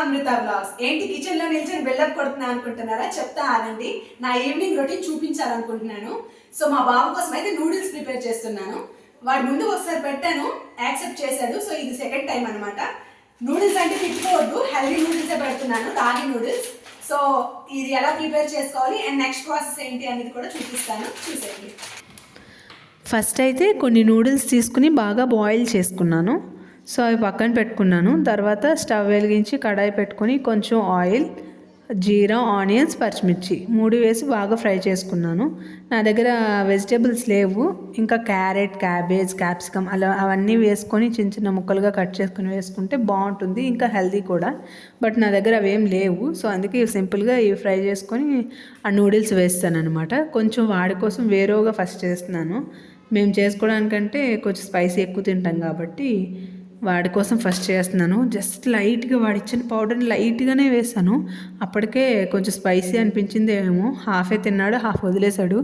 అమృత blogs. ఏంటి kitchen లో నిల్చొని బిల్డప్ కొడుతున్నా అనుకుంటున్నారా? చెప్తా ఆగండి. నా ఈవినింగ్ రొటీన్ చూపించాలనుకుంటున్నాను. సో మా బాబు కోసం అయితే నూడిల్స్ ప్రిపేర్ చేస్తున్నాను. వాడు ముందు ఒకసారి పెట్టాను, యాక్సెప్ట్ చేశాడు. సో ఇది సెకండ్ టైం అనమాట. నూడిల్స్ అంటే తిట్టుకోవద్దు, హెల్దీ నూడిల్సే పెడుతున్నాను, రాగి నూడిల్స్. సో ఇది ఎలా ప్రిపేర్ చేసుకోవాలి అండ్ నెక్స్ట్ ప్రాసెస్ ఏంటి అనేది కూడా చూపిస్తాను, చూసేయండి. ఫస్ట్ అయితే కొన్ని నూడిల్స్ తీసుకుని బాగా బాయిల్ చేసుకున్నాను. సో అవి పక్కన పెట్టుకున్నాను. తర్వాత స్టవ్ వెలిగించి కడాయి పెట్టుకొని కొంచెం ఆయిల్, జీరా, ఆనియన్స్, పచ్చిమిర్చి 3 వేసి బాగా ఫ్రై చేసుకున్నాను. నా దగ్గర వెజిటేబుల్స్ లేవు. ఇంకా క్యారెట్, క్యాబేజ్, క్యాప్సికమ్ అలా అవన్నీ వేసుకొని చిన్న చిన్న ముక్కలుగా కట్ చేసుకుని వేసుకుంటే బాగుంటుంది, ఇంకా హెల్దీ కూడా. బట్ నా దగ్గర అవేం లేవు. సో అందుకే సింపుల్గా ఇవి ఫ్రై చేసుకొని ఆ నూడిల్స్ వేస్తాను అనమాట. కొంచెం వాడి కోసం వేరేగా ఫస్ట్ చేస్తున్నాను. మేము చేసుకోవడానికంటే కొంచెం స్పైసీ ఎక్కువ తింటాం కాబట్టి వాడి కోసం ఫస్ట్ చేస్తున్నాను. జస్ట్ లైట్గా వాడి ఇచ్చిన పౌడర్ని లైట్గానే వేసాను. అప్పటికే కొంచెం స్పైసీ అనిపించింది ఏమో. హాఫే తిన్నాడు, హాఫ్ వదిలేశాడు.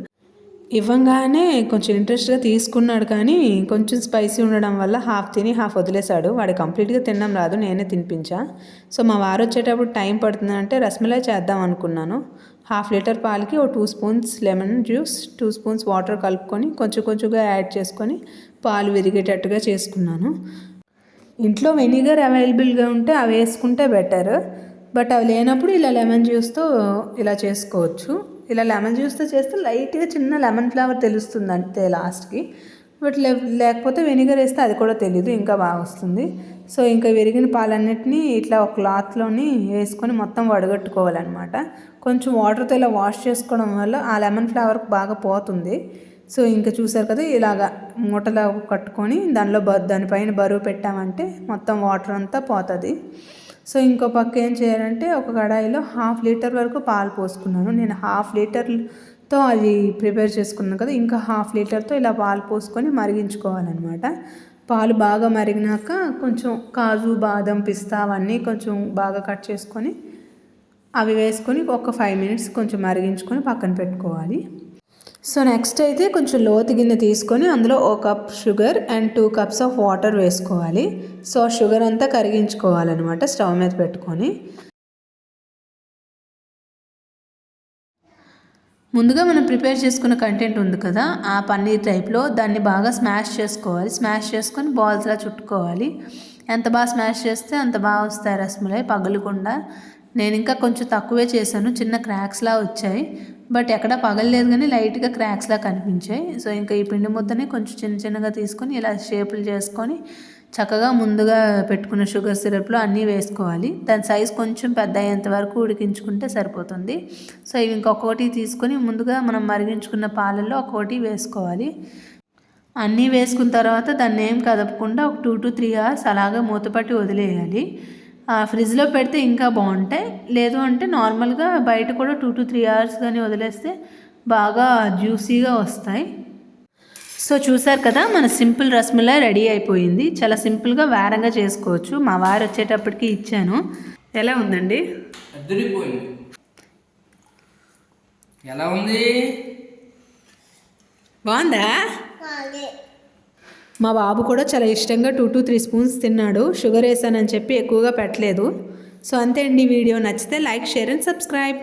ఇవ్వంగానే కొంచెం ఇంట్రెస్ట్గా తీసుకున్నాడు, కానీ కొంచెం స్పైసీ ఉండడం వల్ల హాఫ్ తిని హాఫ్ వదిలేశాడు. వాడు కంప్లీట్గా తినడం రాదు, నేనే తినిపించా. సో మా వారు వచ్చేటప్పుడు టైం పడుతుందంటే రసమలై చేద్దాం అనుకున్నాను. 1/2 లీటర్ పాలకి 2 spoons lemon juice, 2 spoons water కలుపుకొని కొంచెం కొంచెంగా యాడ్ చేసుకొని పాలు విరిగేటట్టుగా చేసుకున్నాను. ఇంట్లో వెనిగర్ అవైలబుల్గా ఉంటే అవి వేసుకుంటే బెటర్. బట్ అవి లేనప్పుడు ఇలా లెమన్ జ్యూస్తో ఇలా చేసుకోవచ్చు. ఇలా లెమన్ జ్యూస్తో చేస్తే లైట్గా చిన్న లెమన్ ఫ్లేవర్ తెలుస్తుంది అంతే లాస్ట్కి. బట్ లేకపోతే వెనిగర్ వేస్తే అది కూడా తెలియదు, ఇంకా బాగా వస్తుంది. సో ఇంకా విరిగిన పాలన్నిటినీ ఇట్లా ఒక క్లాత్లోని వేసుకొని మొత్తం వడగట్టుకోవాలన్నమాట. కొంచెం వాటర్తో ఇలా వాష్ చేసుకోవడం వల్ల ఆ లెమన్ ఫ్లేవర్ బాగా పోతుంది. సో ఇంకా చూసారు కదా, ఇలాగా మూటలా కట్టుకొని దానిపైన బరువు పెట్టామంటే మొత్తం వాటర్ అంతా పోతుంది. సో ఇంకో పక్క ఏం చేయాలంటే ఒక కడాయిలో 1/2 లీటర్ వరకు పాలు పోసుకున్నాను. నేను 1/2 లీటర్తో అది ప్రిపేర్ చేసుకున్నాను కదా, ఇంకా 1/2 లీటర్తో ఇలా పాలు పోసుకొని మరిగించుకోవాలన్నమాట. పాలు బాగా మరిగినాక కొంచెం కాజు, బాదం, పిస్తా అవన్నీ కొంచెం బాగా కట్ చేసుకొని అవి వేసుకొని ఒక 5 మినిట్స్ కొంచెం మరిగించుకొని పక్కన పెట్టుకోవాలి. సో నెక్స్ట్ అయితే కొంచెం లోతు గిన్నె తీసుకొని అందులో 1 cup sugar and 2 cups of water వేసుకోవాలి. సో షుగర్ అంతా కరిగించుకోవాలన్నమాట స్టవ్ మీద పెట్టుకొని. ముందుగా మనం ప్రిపేర్ చేసుకున్న కంటెంట్ ఉంది కదా, ఆ పన్నీర్ టైప్లో దాన్ని బాగా స్మాష్ చేసుకోవాలి. స్మాష్ చేసుకొని బాల్స్లా చుట్టుకోవాలి. ఎంత బాగా స్మాష్ చేస్తే అంత బాగా వస్తాయి రసమలై, పగలకుండా. నేను ఇంకా కొంచెం తక్కువే చేశాను, చిన్న క్రాక్స్లా వచ్చాయి. బట్ ఎక్కడ పగలలేదు కానీ లైట్గా క్రాక్స్లా కనిపించాయి. సో ఇంకా ఈ పిండి ముద్దని కొంచెం చిన్న చిన్నగా తీసుకొని ఇలా షేపులు చేసుకొని చక్కగా ముందుగా పెట్టుకున్న షుగర్ సిరప్లో అన్నీ వేసుకోవాలి. దాని సైజ్ కొంచెం పెద్ద అయ్యేంత వరకు ఉడికించుకుంటే సరిపోతుంది. సో ఇవి ఇంకొకటి తీసుకొని ముందుగా మనం మరిగించుకున్న పాలల్లో ఒక్కొక్కటి వేసుకోవాలి. అన్నీ వేసుకున్న తర్వాత దాన్ని ఏం కదపకుండా ఒక 2 to 3 hours అలాగే మూతపట్టి వదిలేయాలి. ఫ్రిడ్జ్లో పెడితే ఇంకా బాగుంటాయి. లేదు అంటే నార్మల్గా బయట కూడా 2 to 3 hours కానీ వదిలేస్తే బాగా జ్యూసీగా వస్తాయి. సో చూసారు కదా, మన సింపుల్ రసమలై రెడీ అయిపోయింది. చాలా సింపుల్గా వేరంగా చేసుకోవచ్చు. మా వారు వచ్చేటప్పటికి ఇచ్చాను. ఎలా ఉందండి? అదిరిపోయింది. ఎలా ఉంది? బాగుందా? మా బాబు కూడా చాలా ఇష్టంగా 2 to 3 స్పూన్స్ తిన్నాడు. షుగర్ వేసానని చెప్పి ఎక్కువగా పెట్టలేదు. సో అంతే అండి. వీడియో నచ్చితే లైక్, షేర్ అండ్ సబ్స్క్రైబ్.